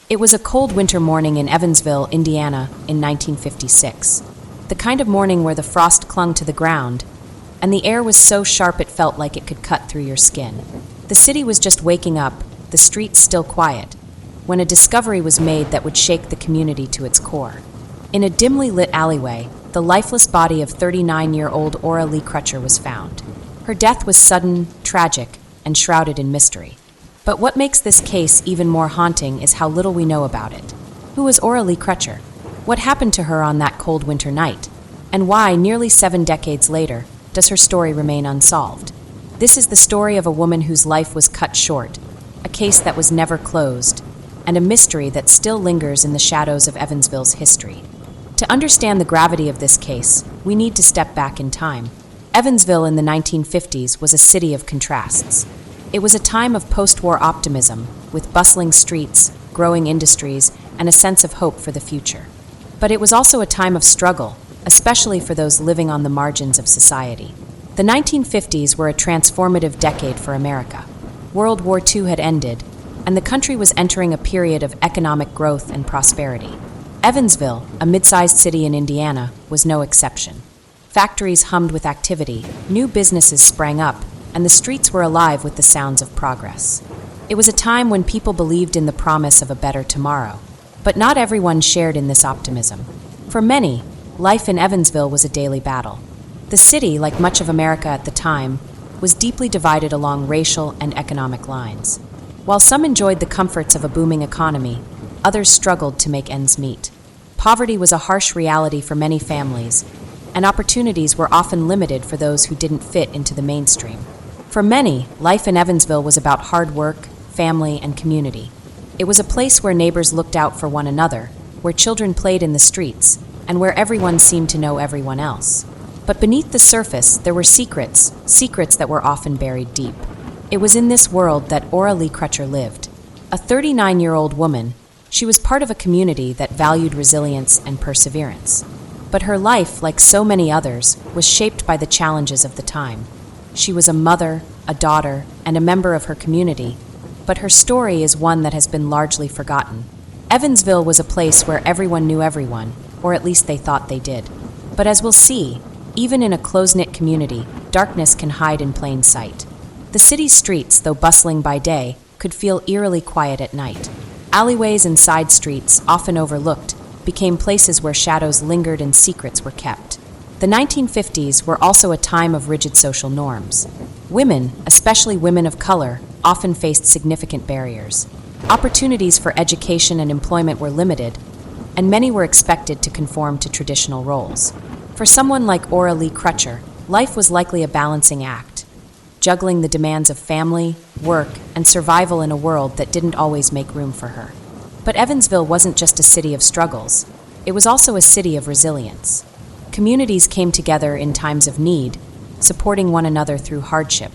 It was a cold winter morning in Evansville, Indiana, in 1956. The kind of morning where the frost clung to the ground, and the air was so sharp it felt like it could cut through your skin. The city was just waking up, the streets still quiet, when a discovery was made that would shake the community to its core. In a dimly lit alleyway, the lifeless body of 39-year-old Aura Lee Crutcher was found. Her death was sudden, tragic, and shrouded in mystery. But what makes this case even more haunting is how little we know about it. Who was Aura Lee Crutcher? What happened to her on that cold winter night? And why, nearly 7 decades later, does her story remain unsolved? This is the story of a woman whose life was cut short, a case that was never closed, and a mystery that still lingers in the shadows of Evansville's history. To understand the gravity of this case, we need to step back in time. Evansville in the 1950s was a city of contrasts. It was a time of post-war optimism, with bustling streets, growing industries, and a sense of hope for the future. But it was also a time of struggle, especially for those living on the margins of society. The 1950s were a transformative decade for America. World War II had ended, and the country was entering a period of economic growth and prosperity. Evansville, a mid-sized city in Indiana, was no exception. Factories hummed with activity, new businesses sprang up, and the streets were alive with the sounds of progress. It was a time when people believed in the promise of a better tomorrow. But not everyone shared in this optimism. For many, life in Evansville was a daily battle. The city, like much of America at the time, was deeply divided along racial and economic lines. While some enjoyed the comforts of a booming economy, others struggled to make ends meet. Poverty was a harsh reality for many families, and opportunities were often limited for those who didn't fit into the mainstream. For many, life in Evansville was about hard work, family, and community. It was a place where neighbors looked out for one another, where children played in the streets, and where everyone seemed to know everyone else. But beneath the surface, there were secrets that were often buried deep. It was in this world that Aura Lee Crutcher lived. A 39-year-old woman, she was part of a community that valued resilience and perseverance. But her life, like so many others, was shaped by the challenges of the time. She was a mother, a daughter, and a member of her community, but her story is one that has been largely forgotten. Evansville was a place where everyone knew everyone, or at least they thought they did. But as we'll see, even in a close-knit community, darkness can hide in plain sight. The city's streets, though bustling by day, could feel eerily quiet at night. Alleyways and side streets, often overlooked, became places where shadows lingered and secrets were kept. The 1950s were also a time of rigid social norms. Women, especially women of color, often faced significant barriers. Opportunities for education and employment were limited, and many were expected to conform to traditional roles. For someone like Aura Lee Crutcher, life was likely a balancing act, juggling the demands of family, work, and survival in a world that didn't always make room for her. But Evansville wasn't just a city of struggles. It was also a city of resilience. Communities came together in times of need, supporting one another through hardship.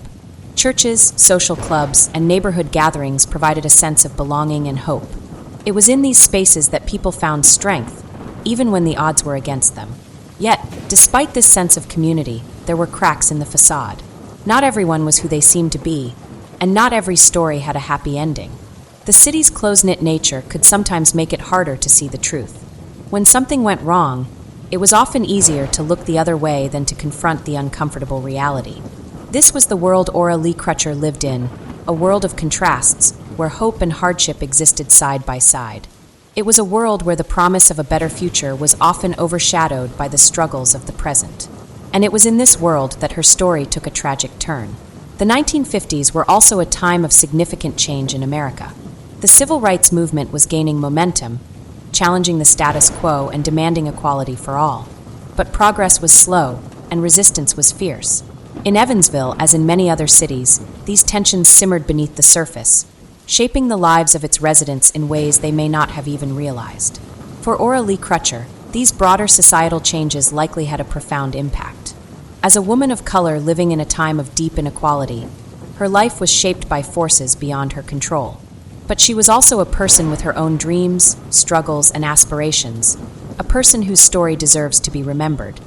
Churches, social clubs, and neighborhood gatherings provided a sense of belonging and hope. It was in these spaces that people found strength, even when the odds were against them. Yet, despite this sense of community, there were cracks in the facade. Not everyone was who they seemed to be, and not every story had a happy ending. The city's close-knit nature could sometimes make it harder to see the truth. When something went wrong, it was often easier to look the other way than to confront the uncomfortable reality. This was the world Aura Lee Crutcher lived in, a world of contrasts, where hope and hardship existed side by side. It was a world where the promise of a better future was often overshadowed by the struggles of the present. And it was in this world that her story took a tragic turn. The 1950s were also a time of significant change in America. The civil rights movement was gaining momentum, challenging the status quo and demanding equality for all. But progress was slow, and resistance was fierce. In Evansville, as in many other cities, these tensions simmered beneath the surface, shaping the lives of its residents in ways they may not have even realized. For Aura Lee Crutcher, these broader societal changes likely had a profound impact. As a woman of color living in a time of deep inequality, her life was shaped by forces beyond her control. But she was also a person with her own dreams, struggles, and aspirations, a person whose story deserves to be remembered.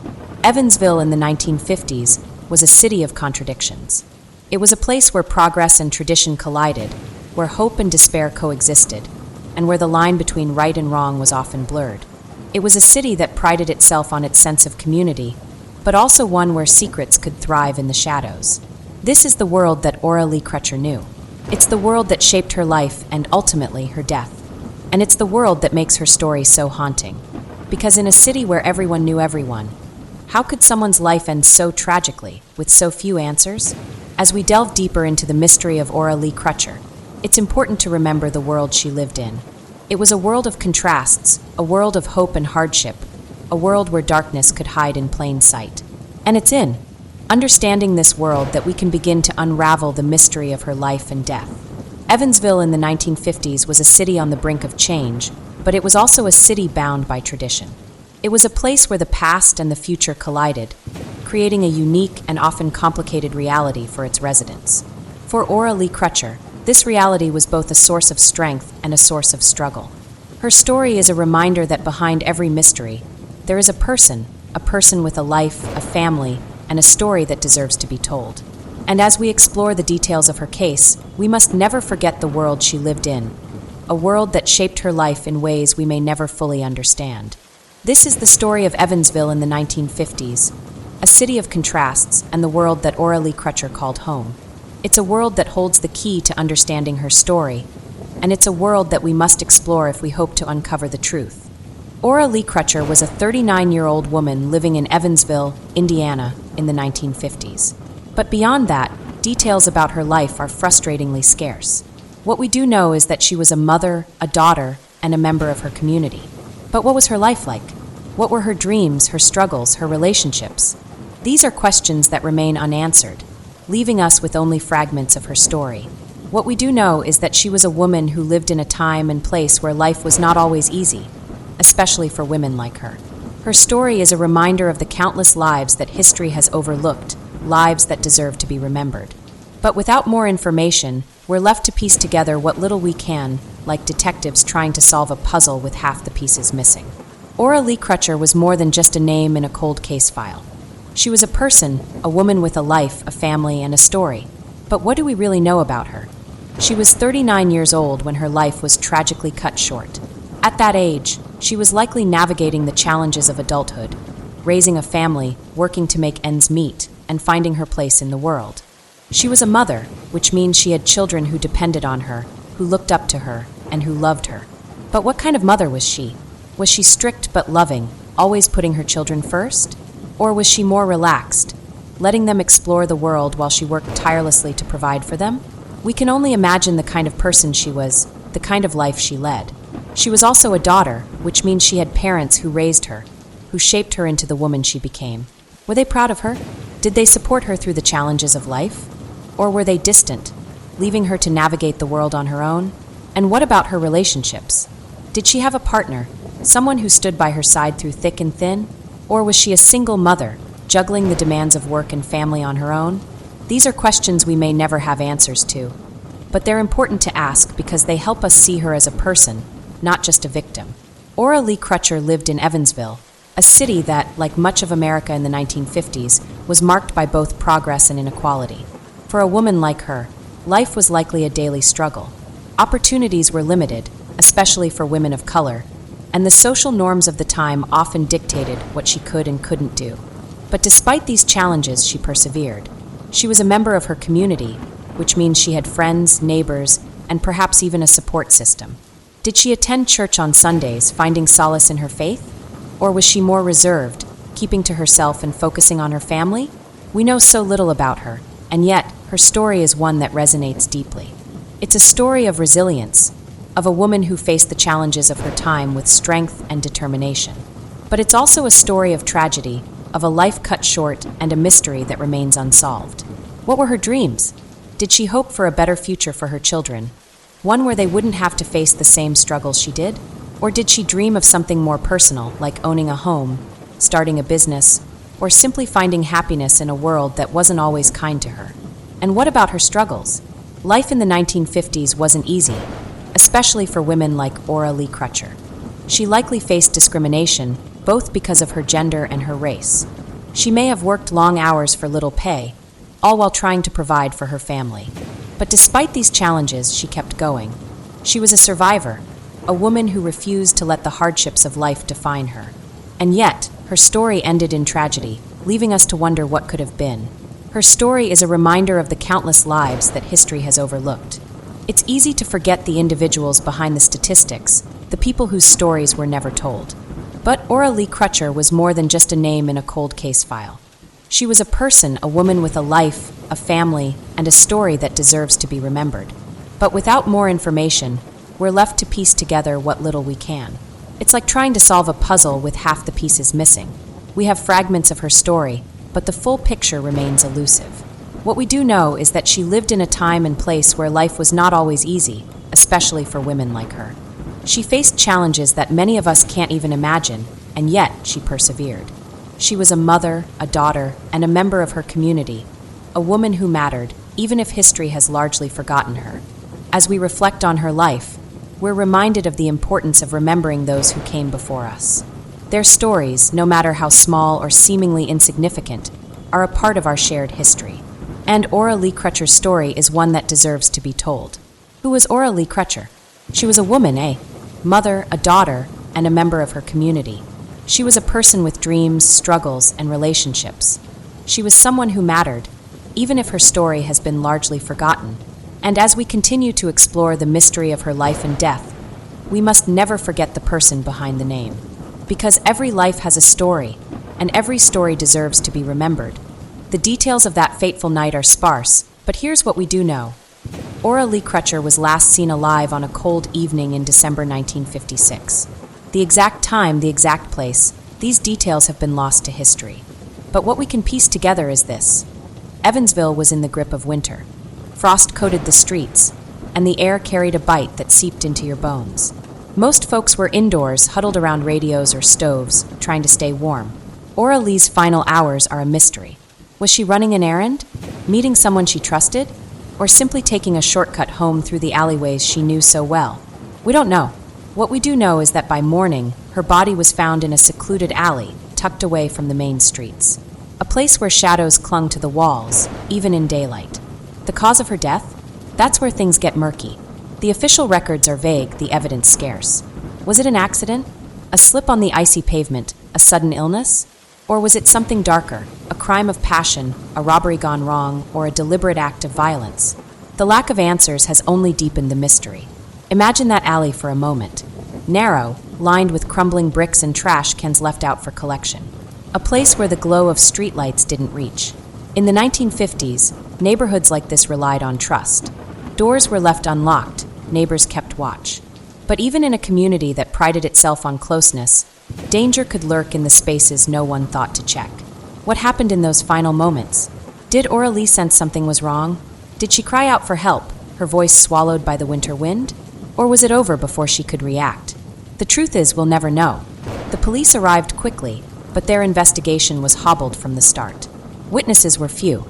Evansville in the 1950s was a city of contradictions. It was a place where progress and tradition collided, where hope and despair coexisted, and where the line between right and wrong was often blurred. It was a city that prided itself on its sense of community, but also one where secrets could thrive in the shadows. This is the world that Aura Lee Crutcher knew. It's the world that shaped her life and ultimately her death. And it's the world that makes her story so haunting. Because in a city where everyone knew everyone, how could someone's life end so tragically, with so few answers? As we delve deeper into the mystery of Aura Lee Crutcher, it's important to remember the world she lived in. It was a world of contrasts, a world of hope and hardship, a world where darkness could hide in plain sight. And it's in understanding this world that we can begin to unravel the mystery of her life and death. Evansville in the 1950s was a city on the brink of change, but it was also a city bound by tradition. It was a place where the past and the future collided, creating a unique and often complicated reality for its residents. For Aura Lee Crutcher, this reality was both a source of strength and a source of struggle. Her story is a reminder that behind every mystery, there is a person with a life, a family, and a story that deserves to be told. And as we explore the details of her case, we must never forget the world she lived in, a world that shaped her life in ways we may never fully understand. This is the story of Evansville in the 1950s, a city of contrasts and the world that Aura Lee Crutcher called home. It's a world that holds the key to understanding her story, and it's a world that we must explore if we hope to uncover the truth. Aura Lee Crutcher was a 39-year-old woman living in Evansville, Indiana, in the 1950s. But beyond that, details about her life are frustratingly scarce. What we do know is that she was a mother, a daughter, and a member of her community. But what was her life like? What were her dreams, her struggles, her relationships? These are questions that remain unanswered, leaving us with only fragments of her story. What we do know is that she was a woman who lived in a time and place where life was not always easy, especially for women like her. Her story is a reminder of the countless lives that history has overlooked, lives that deserve to be remembered. But without more information, we're left to piece together what little we can, like detectives trying to solve a puzzle with half the pieces missing. Aura Lee Crutcher was more than just a name in a cold case file. She was a person, a woman with a life, a family, and a story. But what do we really know about her? She was 39 years old when her life was tragically cut short. At that age, she was likely navigating the challenges of adulthood, raising a family, working to make ends meet, and finding her place in the world. She was a mother, which means she had children who depended on her, who looked up to her, and who loved her. But what kind of mother was she? Was she strict but loving, always putting her children first? Or was she more relaxed, letting them explore the world while she worked tirelessly to provide for them? We can only imagine the kind of person she was, the kind of life she led. She was also a daughter, which means she had parents who raised her, who shaped her into the woman she became. Were they proud of her? Did they support her through the challenges of life? Or were they distant, leaving her to navigate the world on her own? And what about her relationships? Did she have a partner, someone who stood by her side through thick and thin? Or was she a single mother, juggling the demands of work and family on her own? These are questions we may never have answers to, but they're important to ask because they help us see her as a person, not just a victim. Aura Lee Crutcher lived in Evansville, a city that, like much of America in the 1950s, was marked by both progress and inequality. For a woman like her, life was likely a daily struggle. Opportunities were limited, especially for women of color, and the social norms of the time often dictated what she could and couldn't do. But despite these challenges, she persevered. She was a member of her community, which means she had friends, neighbors, and perhaps even a support system. Did she attend church on Sundays, finding solace in her faith? Or was she more reserved, keeping to herself and focusing on her family? We know so little about her, and yet her story is one that resonates deeply. It's a story of resilience, of a woman who faced the challenges of her time with strength and determination. But it's also a story of tragedy, of a life cut short and a mystery that remains unsolved. What were her dreams? Did she hope for a better future for her children, one where they wouldn't have to face the same struggles she did? Or did she dream of something more personal, like owning a home, starting a business, or simply finding happiness in a world that wasn't always kind to her? And what about her struggles? Life in the 1950s wasn't easy, especially for women like Aura Lee Crutcher. She likely faced discrimination, both because of her gender and her race. She may have worked long hours for little pay, all while trying to provide for her family. But despite these challenges, she kept going. She was a survivor, a woman who refused to let the hardships of life define her. And yet, her story ended in tragedy, leaving us to wonder what could have been. Her story is a reminder of the countless lives that history has overlooked. It's easy to forget the individuals behind the statistics, the people whose stories were never told. But Aura Lee Crutcher was more than just a name in a cold case file. She was a person, a woman with a life, a family, and a story that deserves to be remembered. But without more information, we're left to piece together what little we can. It's like trying to solve a puzzle with half the pieces missing. We have fragments of her story, but the full picture remains elusive. What we do know is that she lived in a time and place where life was not always easy, especially for women like her. She faced challenges that many of us can't even imagine, and yet she persevered. She was a mother, a daughter, and a member of her community, a woman who mattered, even if history has largely forgotten her. As we reflect on her life, we're reminded of the importance of remembering those who came before us. Their stories, no matter how small or seemingly insignificant, are a part of our shared history. And Aura Lee Crutcher's story is one that deserves to be told. Who was Aura Lee Crutcher? She was a woman, a mother, a daughter, and a member of her community. She was a person with dreams, struggles, and relationships. She was someone who mattered, even if her story has been largely forgotten. And as we continue to explore the mystery of her life and death, we must never forget the person behind the name. Because every life has a story, and every story deserves to be remembered. The details of that fateful night are sparse, but here's what we do know. Aura Lee Crutcher was last seen alive on a cold evening in December 1956. The exact time, the exact place, these details have been lost to history. But what we can piece together is this. Evansville was in the grip of winter. Frost coated the streets, and the air carried a bite that seeped into your bones. Most folks were indoors, huddled around radios or stoves, trying to stay warm. Aura Lee's final hours are a mystery. Was she running an errand? Meeting someone she trusted? Or simply taking a shortcut home through the alleyways she knew so well? We don't know. What we do know is that by morning, her body was found in a secluded alley, tucked away from the main streets. A place where shadows clung to the walls, even in daylight. The cause of her death? That's where things get murky. The official records are vague, the evidence scarce. Was it an accident? A slip on the icy pavement? A sudden illness? Or was it something darker? A crime of passion, a robbery gone wrong, or a deliberate act of violence? The lack of answers has only deepened the mystery. Imagine that alley for a moment. Narrow, lined with crumbling bricks and trash cans left out for collection. A place where the glow of streetlights didn't reach. In the 1950s, neighborhoods like this relied on trust. Doors were left unlocked, neighbors kept watch. But even in a community that prided itself on closeness, danger could lurk in the spaces no one thought to check. What happened in those final moments? Did Aura Lee sense something was wrong? Did she cry out for help, her voice swallowed by the winter wind? Or was it over before she could react? The truth is, we'll never know. The police arrived quickly, but their investigation was hobbled from the start. Witnesses were few.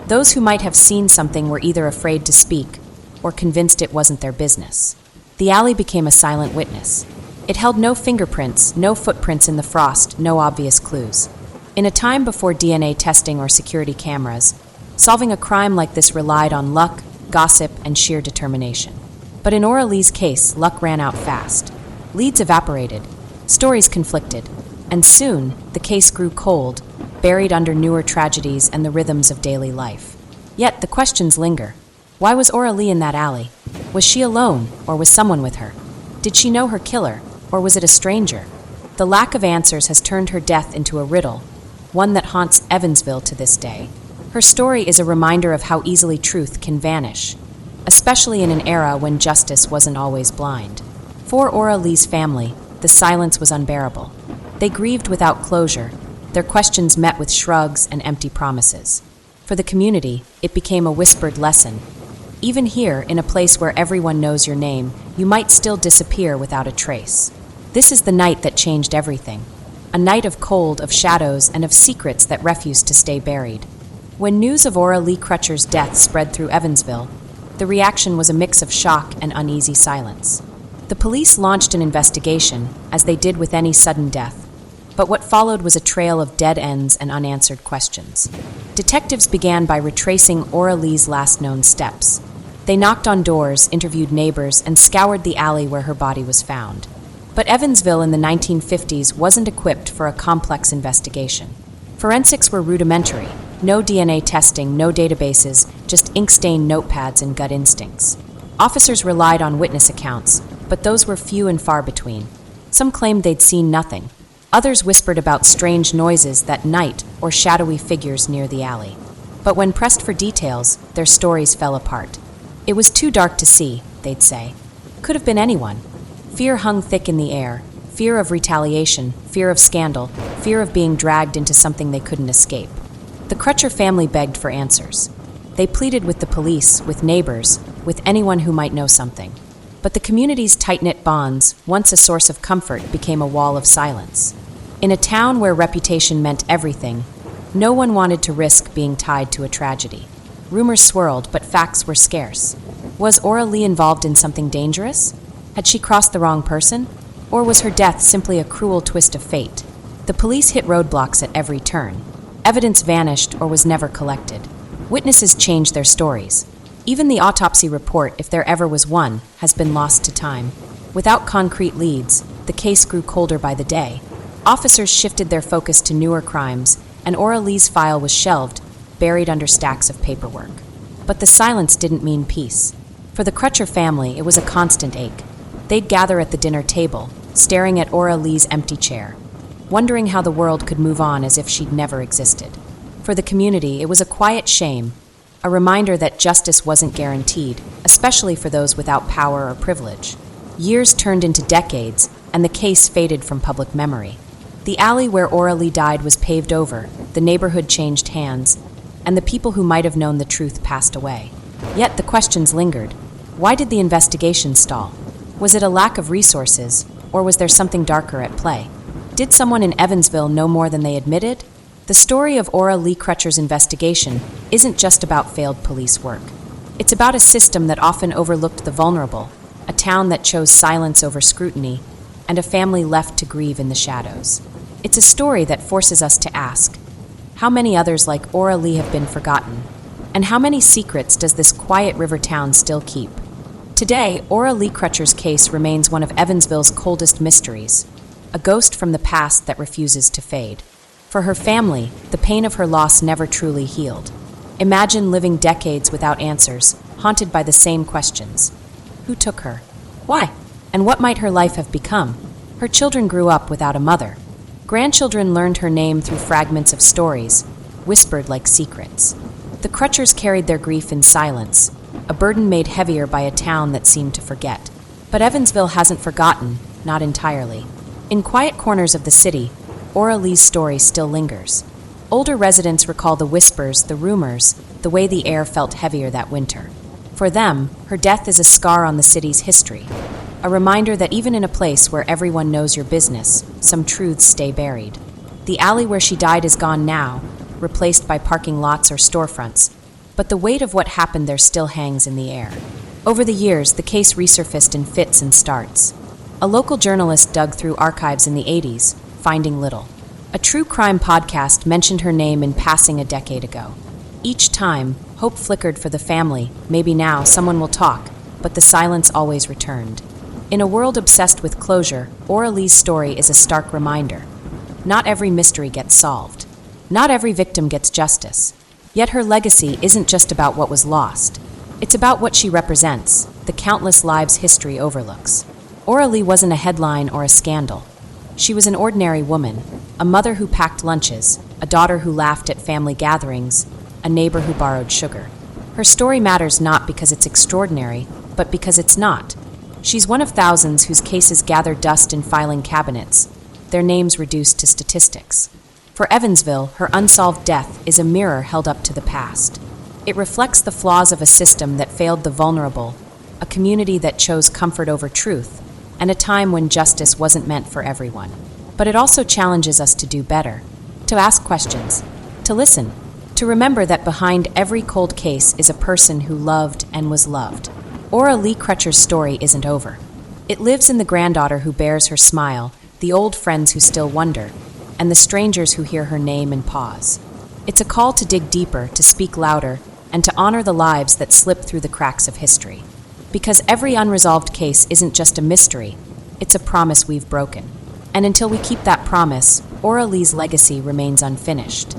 Those who might have seen something were either afraid to speak or convinced it wasn't their business. The alley became a silent witness. It held no fingerprints, no footprints in the frost, no obvious clues. In a time before DNA testing or security cameras, solving a crime like this relied on luck, gossip, and sheer determination. But in Aura Lee's case, luck ran out fast. Leads evaporated, stories conflicted, and soon the case grew cold, buried under newer tragedies and the rhythms of daily life. Yet the questions linger. Why was Aura Lee in that alley? Was she alone, or was someone with her? Did she know her killer, or was it a stranger? The lack of answers has turned her death into a riddle, one that haunts Evansville to this day. Her story is a reminder of how easily truth can vanish, especially in an era when justice wasn't always blind. For Aura Lee's family, the silence was unbearable. They grieved without closure, their questions met with shrugs and empty promises. For the community, it became a whispered lesson. Even here, in a place where everyone knows your name, you might still disappear without a trace. This is the night that changed everything. A night of cold, of shadows, and of secrets that refused to stay buried. When news of Aura Lee Crutcher's death spread through Evansville, the reaction was a mix of shock and uneasy silence. The police launched an investigation, as they did with any sudden death. But what followed was a trail of dead ends and unanswered questions. Detectives began by retracing Aura Lee's last known steps. They knocked on doors, interviewed neighbors, and scoured the alley where her body was found. But Evansville in the 1950s wasn't equipped for a complex investigation. Forensics were rudimentary. No DNA testing, no databases, just ink-stained notepads and gut instincts. Officers relied on witness accounts, but those were few and far between. Some claimed they'd seen nothing. Others whispered about strange noises that night or shadowy figures near the alley. But when pressed for details, their stories fell apart. It was too dark to see, they'd say. Could have been anyone. Fear hung thick in the air. Fear of retaliation, fear of scandal, fear of being dragged into something they couldn't escape. The Crutcher family begged for answers. They pleaded with the police, with neighbors, with anyone who might know something. But the community's tight-knit bonds, once a source of comfort, became a wall of silence. In a town where reputation meant everything, no one wanted to risk being tied to a tragedy. Rumors swirled, but facts were scarce. Was Aura Lee involved in something dangerous? Had she crossed the wrong person? Or was her death simply a cruel twist of fate? The police hit roadblocks at every turn. Evidence vanished or was never collected. Witnesses changed their stories. Even the autopsy report, if there ever was one, has been lost to time. Without concrete leads, the case grew colder by the day. Officers shifted their focus to newer crimes, and Aura Lee's file was shelved, buried under stacks of paperwork. But the silence didn't mean peace. For the Crutcher family, it was a constant ache. They'd gather at the dinner table, staring at Aura Lee's empty chair, wondering how the world could move on as if she'd never existed. For the community, it was a quiet shame, a reminder that justice wasn't guaranteed, especially for those without power or privilege. Years turned into decades, and the case faded from public memory. The alley where Aura Lee died was paved over, the neighborhood changed hands, and the people who might have known the truth passed away. Yet the questions lingered. Why did the investigation stall? Was it a lack of resources, or was there something darker at play? Did someone in Evansville know more than they admitted? The story of Aura Lee Crutcher's investigation isn't just about failed police work. It's about a system that often overlooked the vulnerable, a town that chose silence over scrutiny, and a family left to grieve in the shadows. It's a story that forces us to ask, how many others like Aura Lee have been forgotten? And how many secrets does this quiet river town still keep? Today, Aura Lee Crutcher's case remains one of Evansville's coldest mysteries, a ghost from the past that refuses to fade. For her family, the pain of her loss never truly healed. Imagine living decades without answers, haunted by the same questions. Who took her? Why? And what might her life have become? Her children grew up without a mother. Grandchildren learned her name through fragments of stories, whispered like secrets. The Crutchers carried their grief in silence, a burden made heavier by a town that seemed to forget. But Evansville hasn't forgotten, not entirely. In quiet corners of the city, Aura Lee's story still lingers. Older residents recall the whispers, the rumors, the way the air felt heavier that winter. For them, her death is a scar on the city's history, a reminder that even in a place where everyone knows your business, some truths stay buried. The alley where she died is gone now, replaced by parking lots or storefronts, but the weight of what happened there still hangs in the air. Over the years, the case resurfaced in fits and starts. A local journalist dug through archives in the 80s, finding little. A true crime podcast mentioned her name in passing a decade ago. Each time, hope flickered for the family. Maybe now someone will talk, but the silence always returned. In a world obsessed with closure, Aura Lee's story is a stark reminder. Not every mystery gets solved. Not every victim gets justice. Yet her legacy isn't just about what was lost. It's about what she represents, the countless lives history overlooks. Aura Lee wasn't a headline or a scandal. She was an ordinary woman, a mother who packed lunches, a daughter who laughed at family gatherings, a neighbor who borrowed sugar. Her story matters not because it's extraordinary, but because it's not. She's one of thousands whose cases gather dust in filing cabinets, their names reduced to statistics. For Evansville, her unsolved death is a mirror held up to the past. It reflects the flaws of a system that failed the vulnerable, a community that chose comfort over truth, and a time when justice wasn't meant for everyone. But it also challenges us to do better, to ask questions, to listen, to remember that behind every cold case is a person who loved and was loved. Aura Lee Crutcher's story isn't over. It lives in the granddaughter who bears her smile, the old friends who still wonder, and the strangers who hear her name and pause. It's a call to dig deeper, to speak louder, and to honor the lives that slip through the cracks of history. Because every unresolved case isn't just a mystery, it's a promise we've broken. And until we keep that promise, Aura Lee's legacy remains unfinished.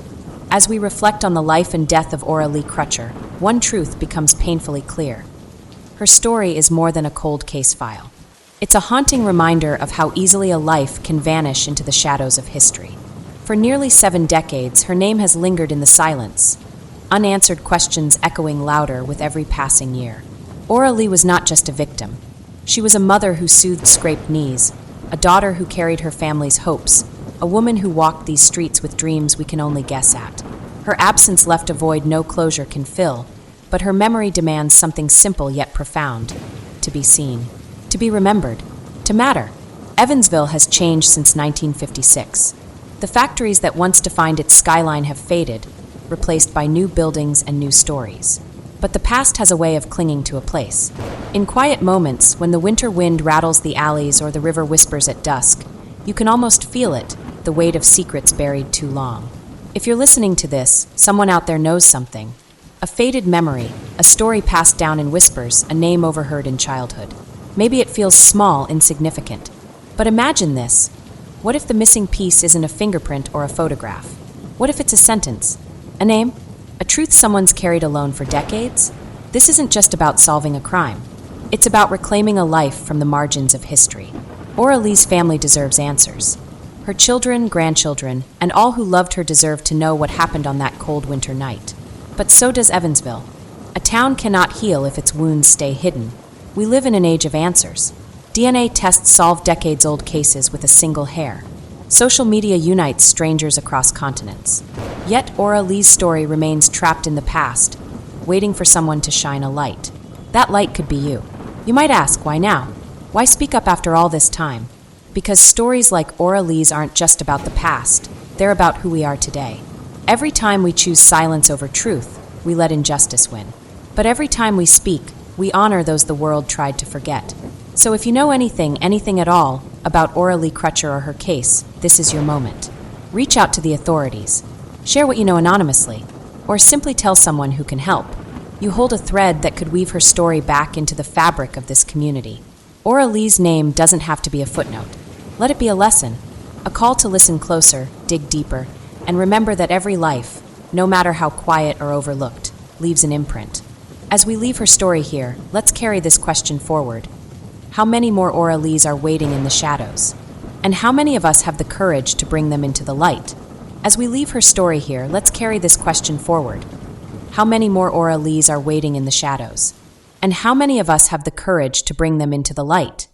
As we reflect on the life and death of Aura Lee Crutcher, one truth becomes painfully clear. Her story is more than a cold case file. It's a haunting reminder of how easily a life can vanish into the shadows of history. For nearly 7 decades, her name has lingered in the silence, unanswered questions echoing louder with every passing year. Aura Lee was not just a victim. She was a mother who soothed scraped knees, a daughter who carried her family's hopes, a woman who walked these streets with dreams we can only guess at. Her absence left a void no closure can fill, but her memory demands something simple yet profound: to be seen, to be remembered, to matter. Evansville has changed since 1956. The factories that once defined its skyline have faded, replaced by new buildings and new stories. But the past has a way of clinging to a place. In quiet moments, when the winter wind rattles the alleys or the river whispers at dusk, you can almost feel it, the weight of secrets buried too long. If you're listening to this, someone out there knows something. A faded memory, a story passed down in whispers, a name overheard in childhood. Maybe it feels small, insignificant. But imagine this. What if the missing piece isn't a fingerprint or a photograph? What if it's a sentence? A name? A truth someone's carried alone for decades? This isn't just about solving a crime. It's about reclaiming a life from the margins of history. Aura Lee's family deserves answers. Her children, grandchildren, and all who loved her deserve to know what happened on that cold winter night. But so does Evansville. A town cannot heal if its wounds stay hidden. We live in an age of answers. DNA tests solve decades-old cases with a single hair. Social media unites strangers across continents. Yet Aura Lee's story remains trapped in the past, waiting for someone to shine a light. That light could be you. You might ask, why now? Why speak up after all this time? Because stories like Aura Lee's aren't just about the past, they're about who we are today. Every time we choose silence over truth, we let injustice win. But every time we speak, we honor those the world tried to forget. So if you know anything at all, about Aura Lee Crutcher or her case, this is your moment. Reach out to the authorities. Share what you know anonymously, or simply tell someone who can help. You hold a thread that could weave her story back into the fabric of this community. Aura Lee's name doesn't have to be a footnote. Let it be a lesson, a call to listen closer, dig deeper, and remember that every life, no matter how quiet or overlooked, leaves an imprint. As we leave her story here, let's carry this question forward. How many more Aura Lees are waiting in the shadows? And how many of us have the courage to bring them into the light? As we leave her story here, let's carry this question forward. How many more Aura Lees are waiting in the shadows? And how many of us have the courage to bring them into the light?